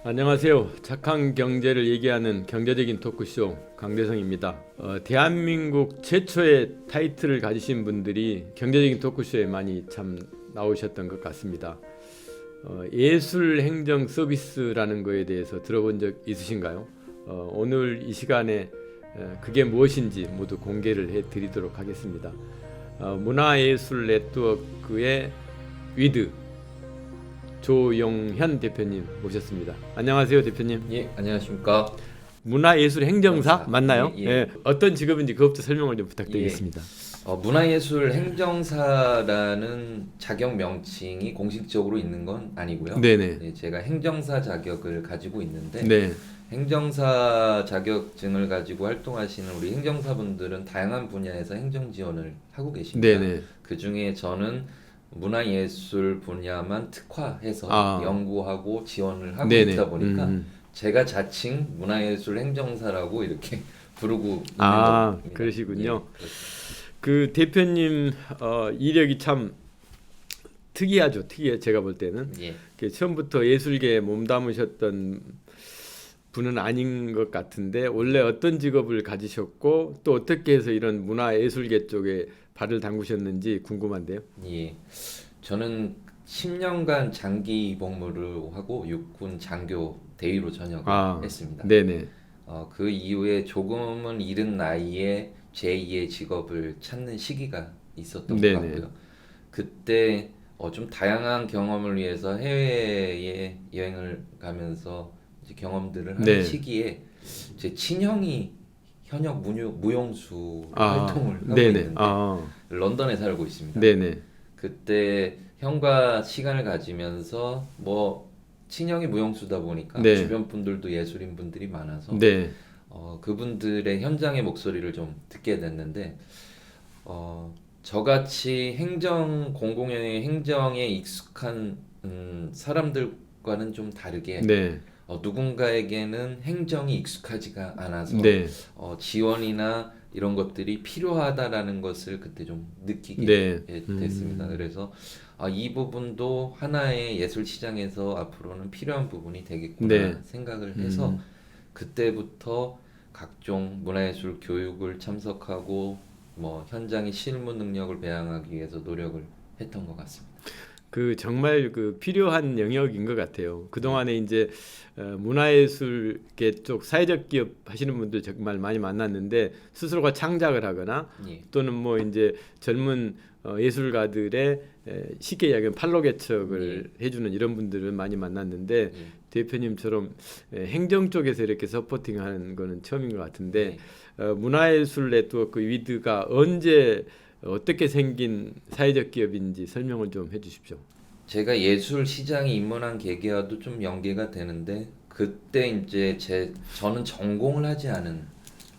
안녕하세요. 착한 경제를 얘기하는 경제적인 토크쇼 강대성입니다. 대한민국 최초의 타이틀을 가지신 분들이 경제적인 토크쇼에 많이 참 나오셨던 것 같습니다. 예술 행정 서비스라는 거에 대해서 들어본 적 있으신가요? 오늘 이 시간에 그게 무엇인지 모두 공개를 해드리도록 하겠습니다. 문화예술 네트워크의 위드 조용현 대표님 모셨습니다. 안녕하세요, 대표님. 예, 안녕하십니까. 문화예술 행정사 맞나요? 예, 예. 어떤 직업인지 그것부터 설명을 좀 부탁드리겠습니다. 문화예술 행정사라는 자격 명칭이 공식적으로 있는 건 아니고요. 네네. 예, 제가 행정사 자격을 가지고 있는데 네. 행정사 자격증을 가지고 활동하시는 우리 행정사분들은 다양한 분야에서 행정 지원을 하고 계십니다. 네네. 그 중에 저는 문화예술 분야만 특화해서 연구하고 지원을 하고 네네. 있다 보니까 제가 자칭 문화예술 행정사라고 이렇게 부르고 있는 겁니다. 그러시군요. 예, 그 대표님 이력이 참 특이하죠. 특이해 제가 볼 때는. 예. 처음부터 예술계에 몸담으셨던 분은 아닌 것 같은데 원래 어떤 직업을 가지셨고 또 어떻게 해서 이런 문화예술계 쪽에 발을 담그셨는지 궁금한데요. 예. 저는 10년간 장기 복무를 하고 육군 장교 대위로 전역을 했습니다. 네네. 그 이후에 조금은 이른 나이에 제2의 직업을 찾는 시기가 있었던 것 같고요. 그때 좀 다양한 경험을 위해서 해외에 여행을 가면서 이제 경험들을 하는 시기에 제 친형이 현역 무용수 활동을 하고 있는데 런던에 살고 있습니다. 네네. 그때 형과 시간을 가지면서 친형이 무용수다 보니까 주변 분들도 예술인 분들이 많아서 그분들의 현장의 목소리를 좀 듣게 됐는데 저같이 공공의 행정에 익숙한 사람들과는 좀 다르게 누군가에게는 행정이 익숙하지가 않아서 지원이나 이런 것들이 필요하다라는 것을 그때 좀 느끼게 됐습니다. 그래서 이 부분도 하나의 예술 시장에서 앞으로는 필요한 부분이 되겠구나 생각을 해서 그때부터 각종 문화예술 교육을 참석하고 현장의 실무 능력을 배양하기 위해서 노력을 했던 것 같습니다. 정말 필요한 영역인 것 같아요. 그동안에 이제 문화예술계 쪽 사회적 기업 하시는 분들 정말 많이 만났는데 스스로가 창작을 하거나 또는 이제 젊은 예술가들의 쉽게 이야기하면 판로 개척을 해주는 이런 분들은 많이 만났는데 대표님처럼 행정 쪽에서 이렇게 서포팅하는 거는 처음인 것 같은데 문화예술 네트워크 위드가 언제 어떻게 생긴 사회적 기업인지 설명을 좀 해주십시오. 제가 예술 시장에 입문한 계기와도 좀 연계가 되는데 그때 이제 저는 전공을 하지 않은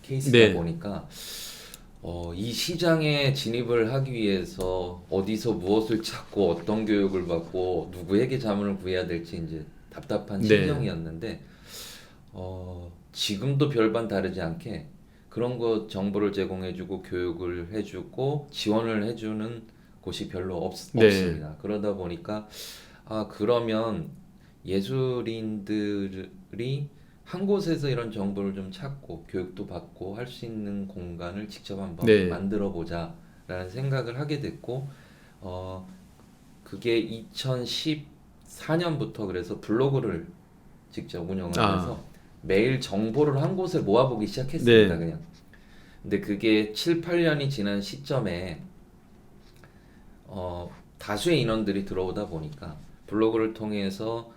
케이스다 보니까 이 시장에 진입을 하기 위해서 어디서 무엇을 찾고 어떤 교육을 받고 누구에게 자문을 구해야 될지 이제 답답한 심정이었는데 지금도 별반 다르지 않게 그런 것 정보를 제공해주고 교육을 해주고 지원을 해주는 곳이 별로 없습니다. 그러다 보니까 그러면 예술인들이 한 곳에서 이런 정보를 좀 찾고 교육도 받고 할 수 있는 공간을 직접 한번 만들어 보자라는 생각을 하게 됐고 그게 2014년부터 그래서 블로그를 직접 운영하면서 매일 정보를 한 곳에 모아보기 시작했습니다. 그냥. 근데 그게 7, 8년이 지난 시점에 다수의 인원들이 들어오다 보니까 블로그를 통해서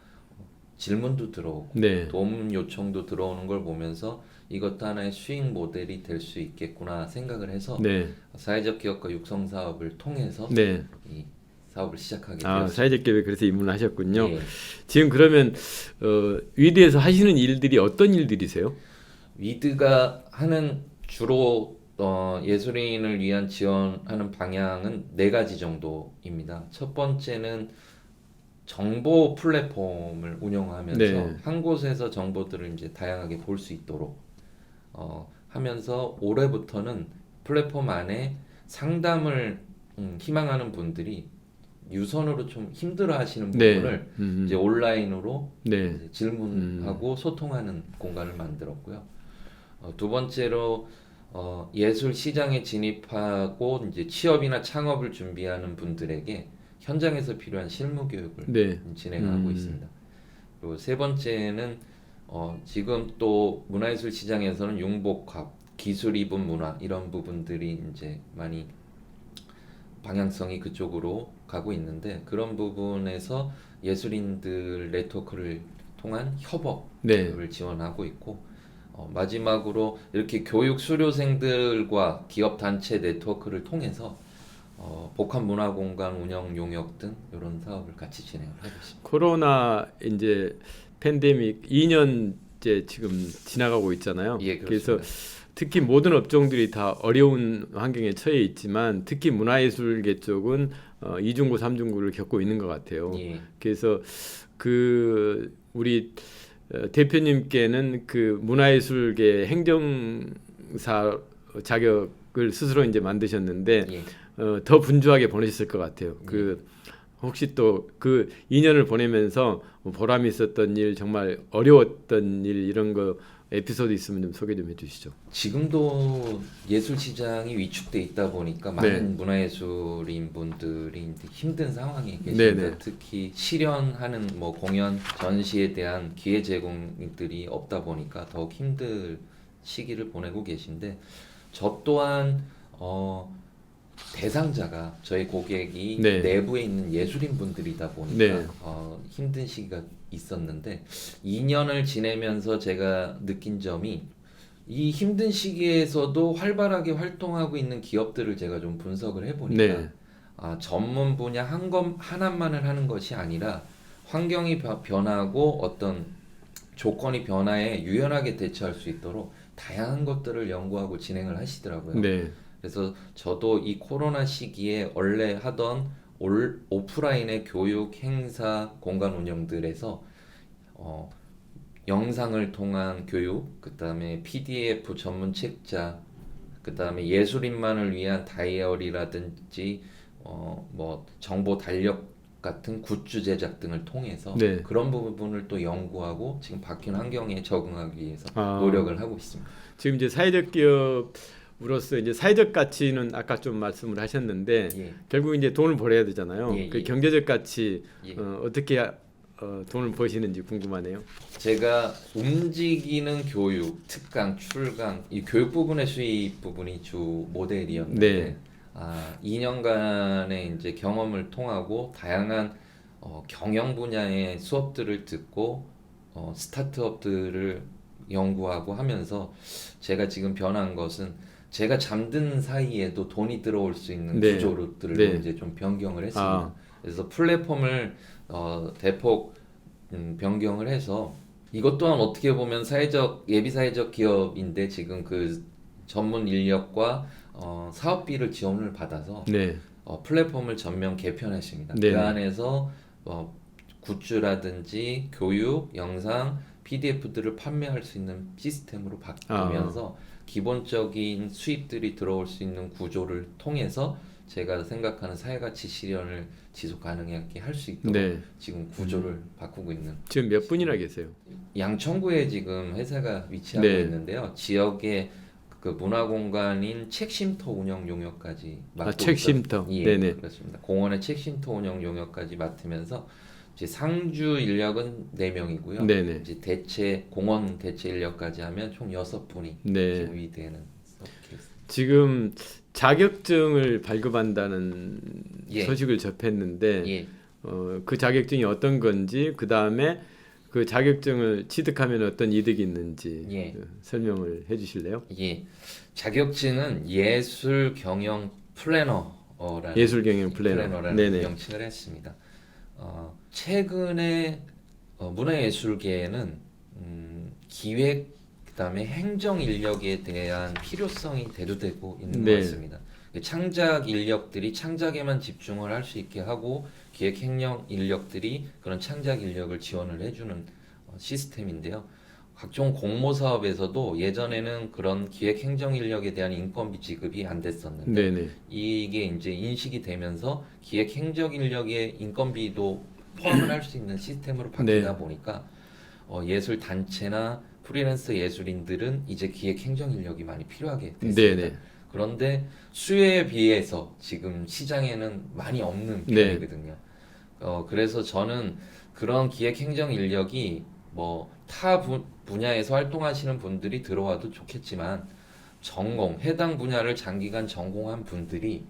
질문도 들어오고 도움 요청도 들어오는 걸 보면서 이것도 하나의 수익 모델이 될 수 있겠구나 생각을 해서 사회적 기업가 육성 사업을 통해서 이 사업을 시작하게 되었습니다. 사회적 기업에 그래서 입문을 하셨군요. 지금 그러면 위드에서 하시는 일들이 어떤 일들이세요? 위드가 하는 주로 예술인을 위한 지원하는 방향은 4가지 정도입니다. 첫 번째는 정보 플랫폼을 운영하면서 한 곳에서 정보들을 이제 다양하게 볼 수 있도록 하면서 올해부터는 플랫폼 안에 상담을 희망하는 분들이 유선으로 좀 힘들어하시는 네. 부분을 이제 온라인으로 네. 이제 질문하고 소통하는 공간을 만들었고요. 두 번째로 예술 시장에 진입하고 이제 취업이나 창업을 준비하는 분들에게 현장에서 필요한 실무 교육을 네. 진행하고 있습니다. 그리고 세 번째는 지금 또 문화예술 시장에서는 융복합, 기술 입은 문화 이런 부분들이 이제 많이 방향성이 그쪽으로 가고 있는데 그런 부분에서 예술인들 네트워크를 통한 협업을 네. 지원하고 있고 마지막으로 이렇게 교육 수료생들과 기업 단체 네트워크를 통해서 복합문화공간 운영 용역 등 이런 사업을 같이 진행을 하고 있습니다. 코로나 이제 팬데믹 2년째 지금 지나가고 있잖아요. 예, 그래서 그렇습니다. 특히 모든 업종들이 다 어려운 환경에 처해 있지만 특히 문화예술계 쪽은 이중구, 삼중구를 겪고 있는 것 같아요. 예. 그래서 그 우리 대표님께는 그 문화예술계 행정사 자격을 스스로 이제 만드셨는데 예. 더 분주하게 보내셨을 것 같아요. 그 혹시 또 그 2년을 보내면서 보람이 있었던 일, 정말 어려웠던 일 이런 거 에피소드 있으면 좀 소개 좀 해주시죠. 지금도 예술 시장이 위축돼 있다 보니까 많은 문화예술인 분들이 이제 힘든 상황에 계십니다. 네네. 특히 실현하는 뭐 공연, 전시에 대한 기회 제공들이 없다 보니까 더욱 힘든 시기를 보내고 계신데 저 또한 대상자가 저희 고객이 네. 내부에 있는 예술인 분들이다 보니까 네. 힘든 시기가 있었는데 2년을 지내면서 제가 느낀 점이 이 힘든 시기에서도 활발하게 활동하고 있는 기업들을 제가 좀 분석을 해보니까 네. 전문 분야 하나만을 하는 것이 아니라 환경이 변하고 어떤 조건이 변화에 유연하게 대처할 수 있도록 다양한 것들을 연구하고 진행을 하시더라고요. 네. 그래서 저도 이 코로나 시기에 원래 하던 오프라인의 교육, 행사, 공간 운영들에서 영상을 통한 교육, 그 다음에 PDF 전문 책자, 그 다음에 예술인만을 위한 다이어리라든지 뭐 정보 달력 같은 굿즈 제작 등을 통해서 네. 그런 부분을 또 연구하고 지금 바뀐 환경에 적응하기 위해서 아. 노력을 하고 있습니다. 지금 이제 사회적 기업으로서 이제 사회적 가치는 아까 좀 말씀을 하셨는데 예. 결국 이제 돈을 벌어야 되잖아요. 예, 그 예. 경제적 가치 예. 어떻게 돈을 버시는지 궁금하네요. 제가 움직이는 교육, 특강, 출강 이 교육 부분의 수입 부분이 주 모델이었는데 네. 2년간의 이제 경험을 통하고 다양한 경영 분야의 수업들을 듣고 스타트업들을 연구하고 하면서 제가 지금 변한 것은 제가 잠든 사이에도 돈이 들어올 수 있는 네. 구조들로 네. 이제 좀 변경을 했습니다. 아. 그래서 플랫폼을 대폭 변경을 해서 이것 또한 어떻게 보면 예비 사회적 기업인데 지금 그 전문 인력과 사업비를 지원을 받아서 네. 플랫폼을 전면 개편했습니다. 네. 그 안에서 굿즈라든지 교육, 영상, PDF들을 판매할 수 있는 시스템으로 바꾸면서 기본적인 수입들이 들어올 수 있는 구조를 통해서 제가 생각하는 사회가치 실현을 지속 가능하게 할 수 있도록 네. 지금 구조를 바꾸고 있는 지금 몇 분이나 계세요? 양천구에 지금 회사가 위치하고 네. 있는데요. 지역의 그 문화공간인 책쉼터 운영 용역까지 맡고 책쉼터. 예, 네네. 그렇습니다. 공원의 책쉼터 운영 용역까지 맡으면서 이제 상주 인력은 4명이고요. 네네. 이제 공원 대체 인력까지 하면 총 6분이 네. 지금 위대는 케이스. 지금 자격증을 발급한다는 예. 소식을 접했는데 예. 그 자격증이 어떤 건지 그 다음에 그 자격증을 취득하면 어떤 이득이 있는지 예. 설명을 해주실래요? 예. 자격증은 예술 경영 플래너라는 예술 경영 플래너라는 네네. 명칭을 했습니다. 최근에 문화예술계에는 기획 그다음에 행정 인력에 대한 필요성이 대두되고 있는 네. 것 같습니다. 창작 인력들이 창작에만 집중을 할 수 있게 하고 기획 행정 인력들이 그런 창작 인력을 지원을 해주는 시스템인데요. 각종 공모 사업에서도 예전에는 그런 기획 행정 인력에 대한 인건비 지급이 안 됐었는데 네네. 이게 이제 인식이 되면서 기획 행정 인력의 인건비도 포함을 할 수 있는 시스템으로 바뀌다 네. 보니까 예술 단체나 프리랜서 예술인들은 이제 기획 행정 인력이 많이 필요하게 됐습니다. 네네. 그런데 수요에 비해서 지금 시장에는 많이 없는 네. 편이거든요. 그래서 저는 그런 기획 행정 인력이 뭐 타 분야에서 활동하시는 분들이 들어와도 좋겠지만 해당 분야를 장기간 전공한 분들이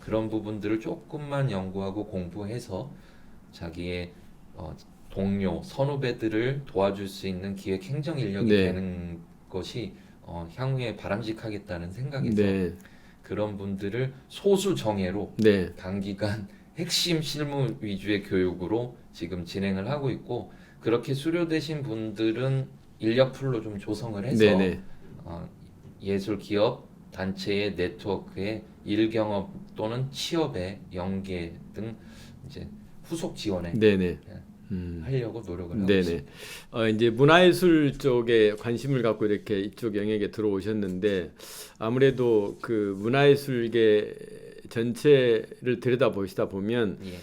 그런 부분들을 조금만 연구하고 공부해서 자기의 동료, 선후배들을 도와줄 수 있는 기획 행정 인력이 네. 되는 것이 향후에 바람직하겠다는 생각에서 네. 그런 분들을 소수 정예로 네. 단기간 핵심 실무 위주의 교육으로 지금 진행을 하고 있고 그렇게 수료되신 분들은 인력풀로 좀 조성을 해서 네네. 예술 기업 단체의 네트워크에 일 경험 또는 취업에 연계 등 이제 후속 지원에 네네. 하려고 노력을 하고 네네. 있습니다. 이제 문화예술 쪽에 관심을 갖고 이렇게 이쪽 영역에 들어오셨는데 아무래도 그 문화예술계 전체를 들여다보시다 보면 예,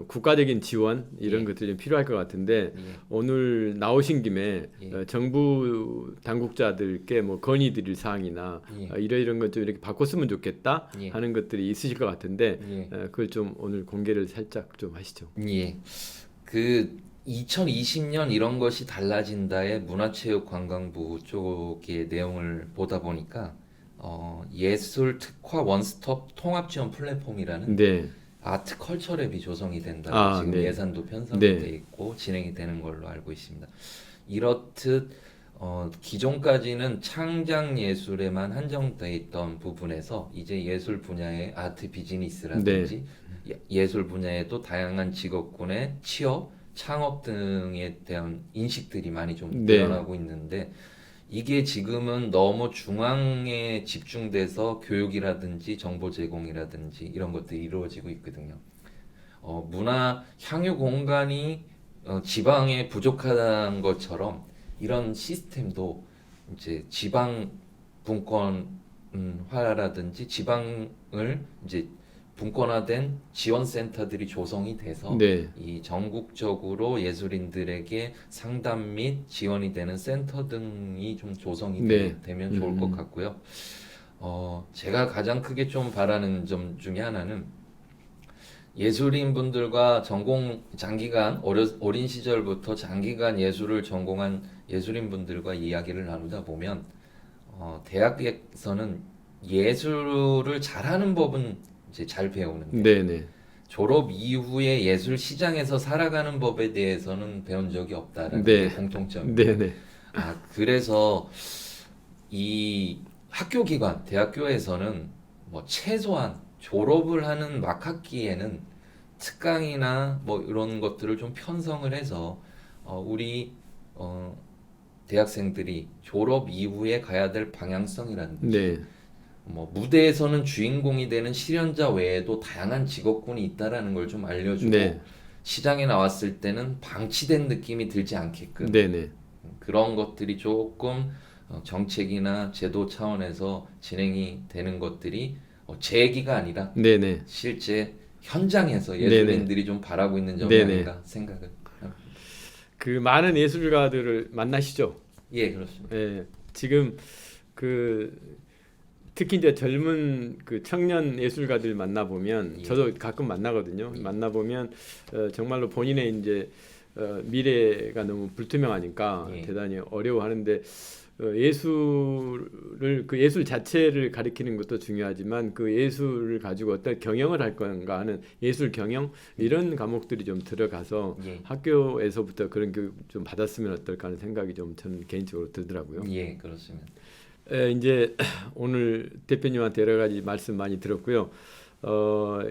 국가적인 지원 이런 예. 것들이 좀 필요할 것 같은데 예, 오늘 나오신 김에 예. 정부 당국자들께 뭐 건의드릴 사항이나 예. 이런 것 좀 이렇게 바꿨으면 좋겠다 예. 하는 것들이 있으실 것 같은데 예. 그걸 좀 오늘 공개를 살짝 좀 하시죠. 예. 그 2020년 이런 것이 달라진다의 문화체육관광부 쪽의 내용을 보다 보니까 예술 특화 원스톱 통합 지원 플랫폼이라는 네. 아트 컬처랩이 조성이 된다고 아, 지금 네. 예산도 편성이 네. 돼 있고 진행이 되는 걸로 알고 있습니다. 이렇듯 기존까지는 창작 예술에만 한정돼 있던 부분에서 이제 예술 분야의 아트 비즈니스라든지 예술 분야에도 다양한 직업군의 취업, 창업 등에 대한 인식들이 많이 좀 네. 늘어나고 있는데 이게 지금은 너무 중앙에 집중돼서 교육이라든지 정보 제공이라든지 이런 것들이 이루어지고 있거든요. 문화 향유 공간이 지방에 부족한 것처럼 이런 시스템도 이제 지방 분권화라든지 지방을 이제 분권화된 지원 센터들이 조성이 돼서 네. 이 전국적으로 예술인들에게 상담 및 지원이 되는 센터 등이 좀 조성이 네. 되면 좋을 것 같고요. 제가 가장 크게 좀 바라는 점 중에 하나는 예술인 분들과 전공 장기간 어린 시절부터 장기간 예술을 전공한 예술인 분들과 이야기를 나누다 보면 대학에서는 예술을 잘하는 법은 이제 잘 배우는데 네네. 졸업 이후에 예술 시장에서 살아가는 법에 대해서는 배운 적이 없다라는 네. 게 공통점입니다. 네네. 그래서 이 학교 기관, 대학교에서는 뭐 최소한 졸업을 하는 막학기에는 특강이나 뭐 이런 것들을 좀 편성을 해서 우리 대학생들이 졸업 이후에 가야 될 방향성이라든지 네. 뭐 무대에서는 주인공이 되는 실현자 외에도 다양한 직업군이 있다라는 걸 좀 알려주고 네. 시장에 나왔을 때는 방치된 느낌이 들지 않게끔 네네. 그런 것들이 조금 정책이나 제도 차원에서 진행이 되는 것들이 제 얘기가 아니라 네네. 실제 현장에서 네네. 예술인들이 좀 바라고 있는 점이 네네. 아닌가 생각을 합니다. 그 많은 예술가들을 만나시죠? 예, 그렇습니다. 예. 지금 그 특히 이제 젊은 그 청년 예술가들 만나 보면 예. 저도 가끔 만나거든요. 예. 만나 보면 정말로 본인의 이제 미래가 너무 불투명하니까 예. 대단히 어려워하는데 예술을 그 예술 자체를 가리키는 것도 중요하지만 그 예술을 가지고 어떤 경영을 할 건가 하는 예술 경영 이런 과목들이 좀 들어가서 예. 학교에서부터 그런 교육 좀 받았으면 어떨까 하는 생각이 좀 저는 개인적으로 들더라고요. 예, 그렇습니다. 이제 오늘 대표님한테 여러 가지 말씀 많이 들었고요.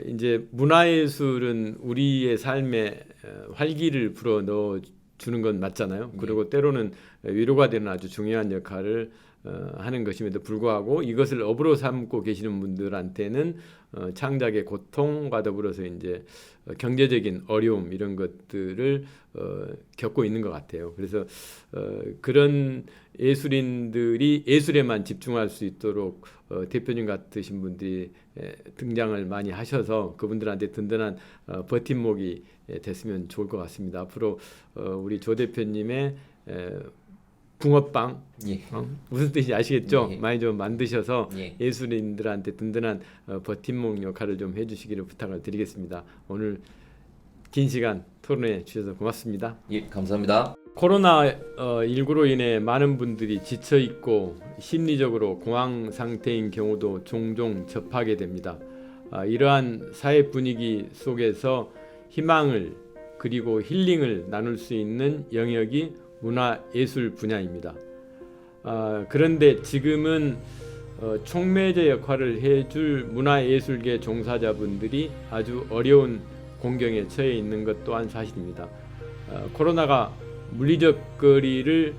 이제 문화예술은 우리의 삶에 활기를 불어 넣어 주는 건 맞잖아요. 예. 그리고 때로는 위로가 되는 아주 중요한 역할을 하는 것임에도 불구하고 이것을 업으로 삼고 계시는 분들한테는 창작의 고통과 더불어서 이제 경제적인 어려움 이런 것들을 겪고 있는 것 같아요. 그래서 그런 예술인들이 예술에만 집중할 수 있도록 대표님 같으신 분들이 등장을 많이 하셔서 그분들한테 든든한 버팀목이 됐으면 좋을 것 같습니다. 앞으로 우리 조 대표님의 붕어빵 예. 무슨 뜻인지 아시겠죠? 예. 많이 좀 만드셔서 예. 예술인들한테 든든한 버팀목 역할을 좀 해주시기를 부탁을 드리겠습니다. 오늘 긴 시간 토론해 주셔서 고맙습니다. 예, 감사합니다. 코로나19로 인해 많은 분들이 지쳐 있고 심리적으로 공황 상태인 경우도 종종 접하게 됩니다. 이러한 사회 분위기 속에서 희망을 그리고 힐링을 나눌 수 있는 영역이 문화예술 분야입니다. 그런데 지금은 촉매제 역할을 해줄 문화예술계 종사자분들이 아주 어려운 공경에 처해 있는 것 또한 사실입니다. 코로나가 물리적 거리를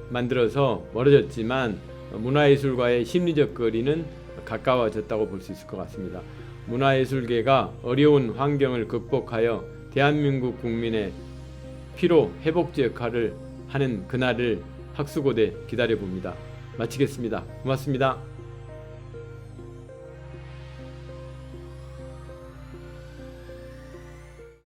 만들어서 멀어졌지만 문화예술과의 심리적 거리는 가까워졌다고 볼 수 있을 것 같습니다. 문화예술계가 어려운 환경을 극복하여 대한민국 국민의 피로 회복제 역할을 하는 그날을 학수고대 기다려봅니다. 마치겠습니다. 고맙습니다.